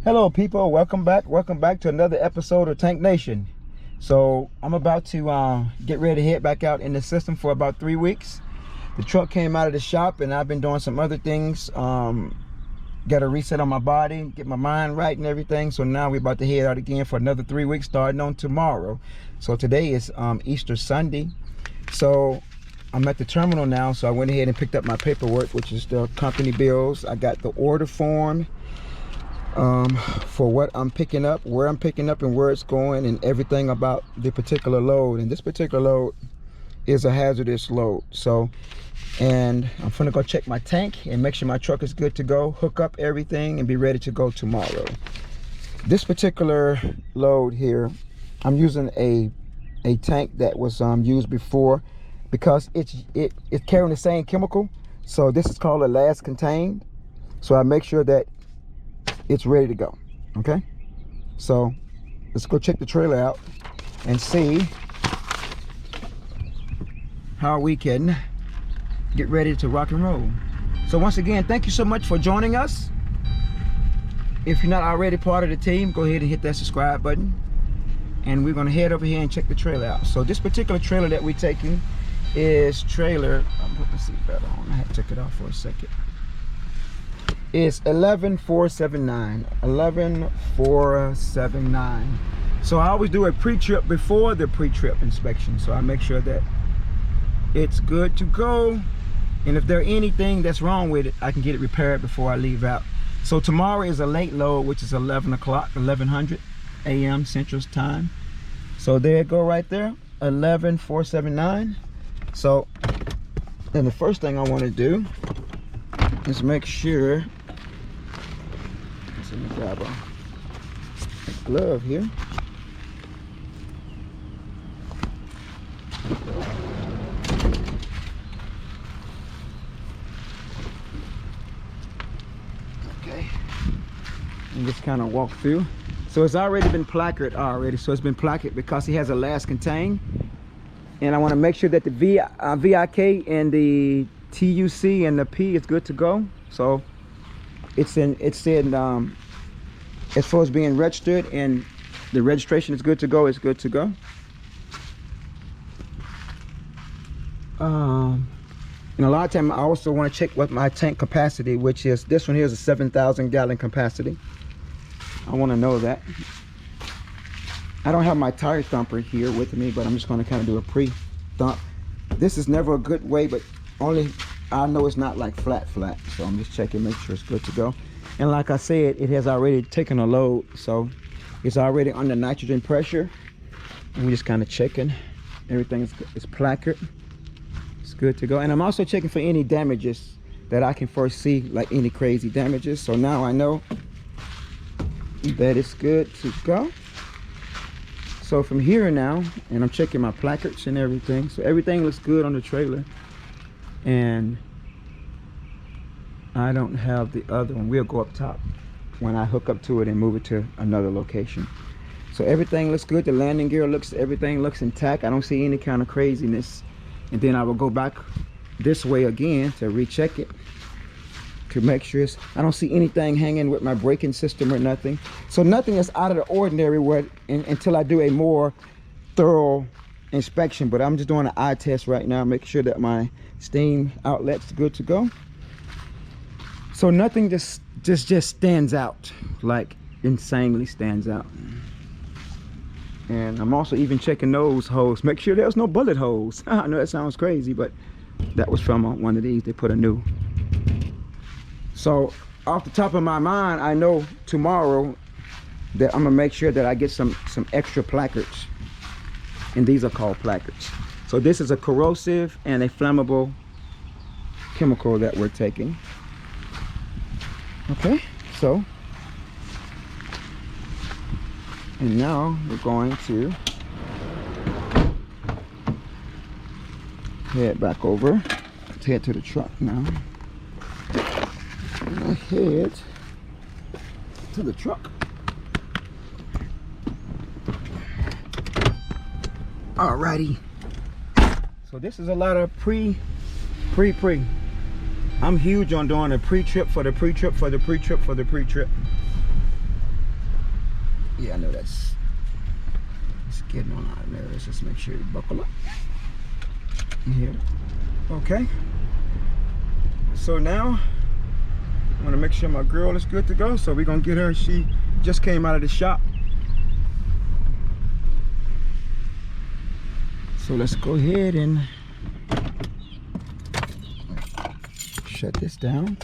Hello people, welcome back to another episode of Tank Nation. So I'm about to get ready to head back out in the system for about 3 weeks. The truck came out of the shop and I've been doing some other things, got a reset on my body, get my mind right and everything. So now we're about to head out again for another 3 weeks starting on tomorrow. So today is Easter Sunday. So I'm at the terminal now, so I went ahead and picked up my paperwork, which is the company bills. I got the order form for what I'm picking up, where I'm picking up and where it's going, and everything about the particular load. And this particular load is a hazardous load. So, and I'm gonna go check my tank and make sure my truck is good to go, hook up everything and be ready to go tomorrow. This particular load here, I'm using a tank that was used before because it's carrying the same chemical. So this is called a last contained. So I make sure that it's ready to go. Okay, so let's go check the trailer out and see how we can get ready to rock and roll. So once again, thank you so much for joining us. If you're not already part of the team, go ahead and hit that subscribe button, and we're going to head over here and check the trailer out. So this particular trailer that we're taking is trailer, I'm putting the seatbelt on, I had to take it off for a second. It's 11479. 11479. So I always do a pre-trip before the pre-trip inspection, so I make sure that it's good to go, and if there's anything that's wrong with it, I can get it repaired before I leave out. So tomorrow is a late load, which is 11 o'clock, 1100 a.m. Central Time. So there it go right there, 11479. So then the first thing I want to do is make sure, let me grab a glove here. Okay, and just kind of walk through. So it's already been placarded already. So it's been placarded because he has a last contain, and I want to make sure that the VIK and the TUC and the P is good to go. So it's in as far as being registered and the registration is good to go, it's good to go. And a lot of time I also want to check what my tank capacity, which is this one here is a 7,000 gallon capacity. I want to know that. I don't have my tire thumper here with me, but I'm just going to kind of do a pre-thump. This is never a good way, but only I know it's not like flat, so I'm just checking, make sure it's good to go. And like I said, it has already taken a load, so it's already under nitrogen pressure. And we're just kind of checking. Everything is placard. It's good to go. And I'm also checking for any damages that I can first see, like any crazy damages. So now I know that it's good to go. So from here now, and I'm checking my placards and everything. So everything looks good on the trailer. And I don't have the other one. We'll go up top when I hook up to it and move it to another location. So everything looks good. The landing gear everything looks intact. I don't see any kind of craziness. And then I will go back this way again to recheck it to make sure I don't see anything hanging with my braking system or nothing. So nothing is out of the ordinary until I do a more thorough inspection. But I'm just doing an eye test right now, making sure that my steam outlet's good to go. So nothing just stands out, like insanely stands out. And I'm also even checking those holes, make sure there's no bullet holes. I know that sounds crazy, but that was from one of these. They put a new. So off the top of my mind, I know tomorrow that I'm gonna make sure that I get some extra placards, and these are called placards. So this is a corrosive and a flammable chemical that we're taking. Okay, so and now we're going to head back over. Let's head to the truck now. And head to the truck. Alrighty. So this is a lot of pre. I'm huge on doing a pre-trip for the pre-trip for the pre-trip for the pre-trip. Yeah, I know it's getting on out there. Let's just make sure you buckle up. Here. Okay. So now I want to make sure my girl is good to go. So we're gonna get her. She just came out of the shop. So let's go ahead and shut this down.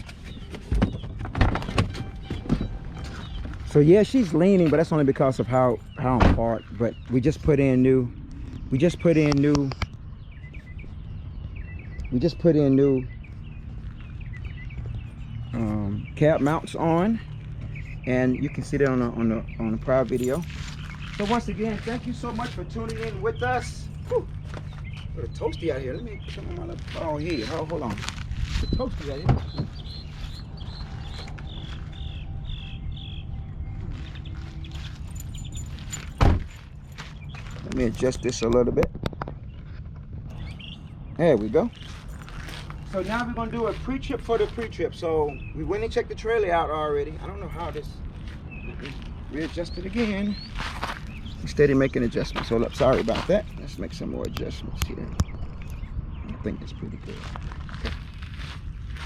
So yeah, she's leaning, but that's only because of how I'm parked. But we just put in new cab mounts on, and you can see that on the prior video. So once again, thank you so much for tuning in with us. Whew. Got a toasty out here. Let me put some on my phone here. Hold on. It's a toasty out here. Let me adjust this a little bit. There we go. So now we're gonna do a pre-trip for the pre-trip. So we went and checked the trailer out already. I don't know how this, readjust it again. Steady making adjustments. So sorry about that. Let's make some more adjustments here. I think that's pretty good. Okay.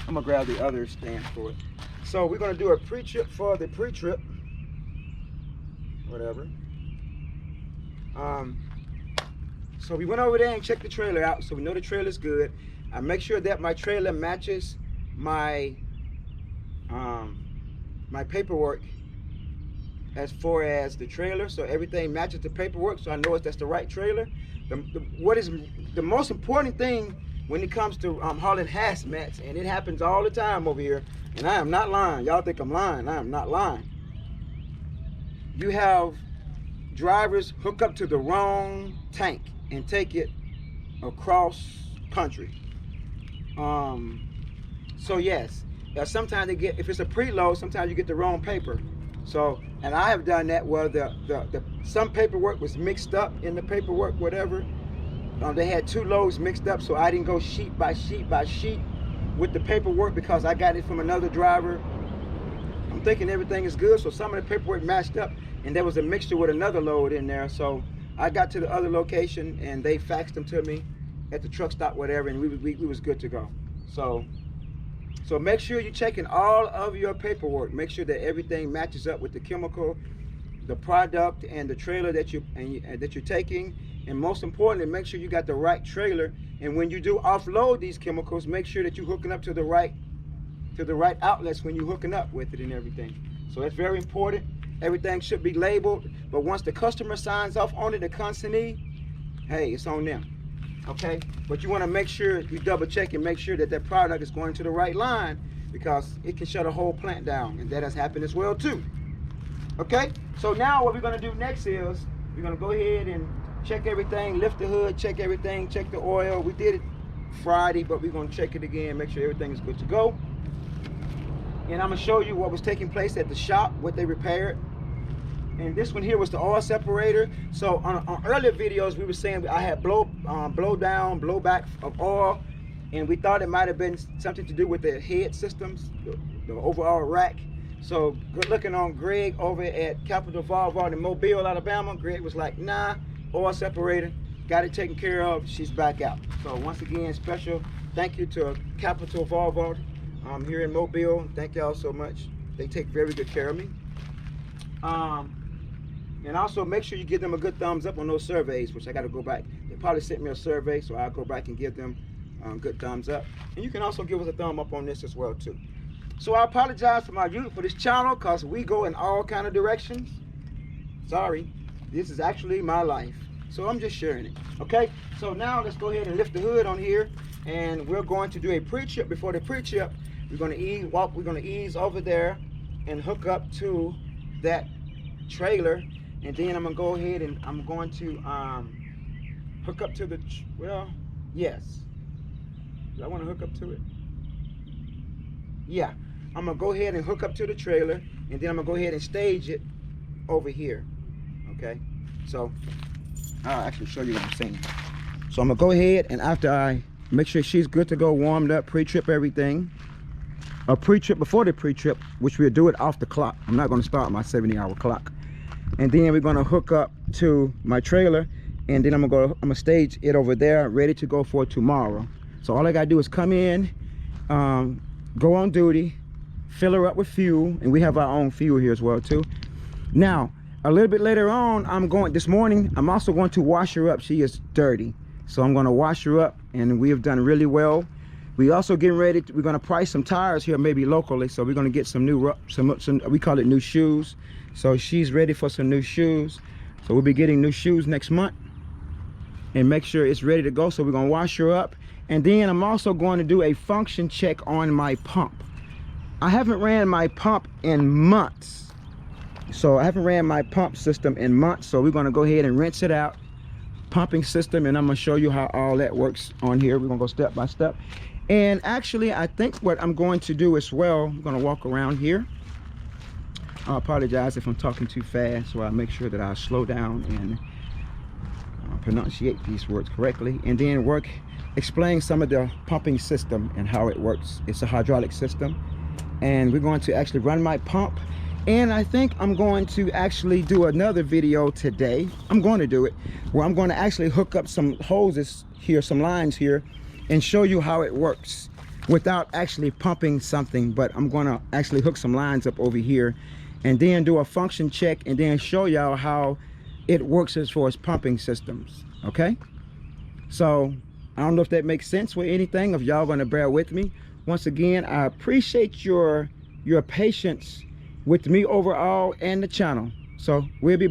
I'm gonna grab the other stand for it. So we're gonna do a pre-trip for the pre-trip. Whatever. So we went over there and checked the trailer out, so we know the trailer's good. I make sure that my trailer matches my my paperwork as far as the trailer, so everything matches the paperwork, so I know that's the right trailer. What is the most important thing when it comes to hauling hazmats, and it happens all the time over here, and I am not lying. Y'all think I'm lying. I am not lying. You have drivers hook up to the wrong tank and take it across country. So yes, sometimes they get, if it's a preload, sometimes you get the wrong paper. So, and I have done that where some paperwork was mixed up in the paperwork, whatever. They had two loads mixed up, so I didn't go sheet by sheet by sheet with the paperwork because I got it from another driver. I'm thinking everything is good, so some of the paperwork matched up, and there was a mixture with another load in there. So I got to the other location, and they faxed them to me at the truck stop, whatever, and we was good to go. So make sure you're checking all of your paperwork. Make sure that everything matches up with the chemical, the product, and the trailer that you're taking. And most importantly, make sure you got the right trailer. And when you do offload these chemicals, make sure that you're hooking up to the right outlets when you're hooking up with it and everything. So that's very important. Everything should be labeled, but once the customer signs off on it, the consignee, hey, it's on them. Okay, but you want to make sure you double check and make sure that that product is going to the right line, because it can shut a whole plant down, and that has happened as well too. Okay, so now what we're going to do next is we're going to go ahead and check everything, lift the hood, check everything, check the oil. We did it Friday, but we're going to check it again, make sure everything is good to go. And I'm going to show you what was taking place at the shop, what they repaired. And this one here was the oil separator. So on earlier videos, we were saying I had blow down, blow back of oil, and we thought it might have been something to do with the head systems, the overall rack. So good looking on Greg over at Capital Volvo in Mobile, Alabama. Greg was like, nah, oil separator, got it taken care of. She's back out. So once again, special thank you to Capital Volvo here in Mobile. Thank y'all so much. They take very good care of me. And also make sure you give them a good thumbs up on those surveys, which I got to go back. They probably sent me a survey, so I'll go back and give them good thumbs up. And you can also give us a thumb up on this as well too. So I apologize for this channel, because we go in all kind of directions. Sorry, this is actually my life, so I'm just sharing it. Okay, so now let's go ahead and lift the hood on here, and we're going to do a pre-trip. Before the pre-trip, we're going to ease over there and hook up to that trailer. And then I'm gonna go ahead and I'm going to hook up to the, well, yes. Do I want to hook up to it? Yeah, I'm gonna go ahead and hook up to the trailer, and then I'm gonna go ahead and stage it over here. Okay, so I'll actually show you what I'm saying. So I'm gonna go ahead, and after I make sure she's good to go, warmed up, pre-trip everything, a pre-trip before the pre-trip, which we'll do it off the clock. I'm not gonna start my 70-hour clock. and then we're gonna hook up to my trailer, and then I'm gonna stage it over there, ready to go for tomorrow. So all I gotta do is come in, go on duty, fill her up with fuel, and we have our own fuel here as well too. Now a little bit later on, this morning I'm also going to wash her up. She is dirty, so I'm going to wash her up, and we have done really well. We also getting ready we're going to price some tires here, maybe locally, so we're going to get some new some we call it new shoes. So she's ready for some new shoes, so we'll be getting new shoes next month and make sure it's ready to go. So we're going to wash her up, and then I'm also going to do a function check on my pump. I haven't ran my pump in months, so I haven't ran my pump system in months. So we're going to go ahead and rinse it out, pumping system, and I'm going to show you how all that works on here. We're going to go step by step. And actually, I think what I'm going to do as well, I'm going to walk around here. I apologize if I'm talking too fast, so I'll make sure that I slow down and pronunciate these words correctly, and then explain some of the pumping system and how it works. It's a hydraulic system, and we're going to actually run my pump. And I think I'm going to actually do another video today. I'm going to do it where I'm going to actually hook up some hoses here, some lines here, and show you how it works without actually pumping something. But I'm going to actually hook some lines up over here and then do a function check, and then show y'all how it works as far as pumping systems. Okay, so I don't know if that makes sense or anything, if y'all going to bear with me. Once again, I appreciate your patience with me overall and the channel. So we'll be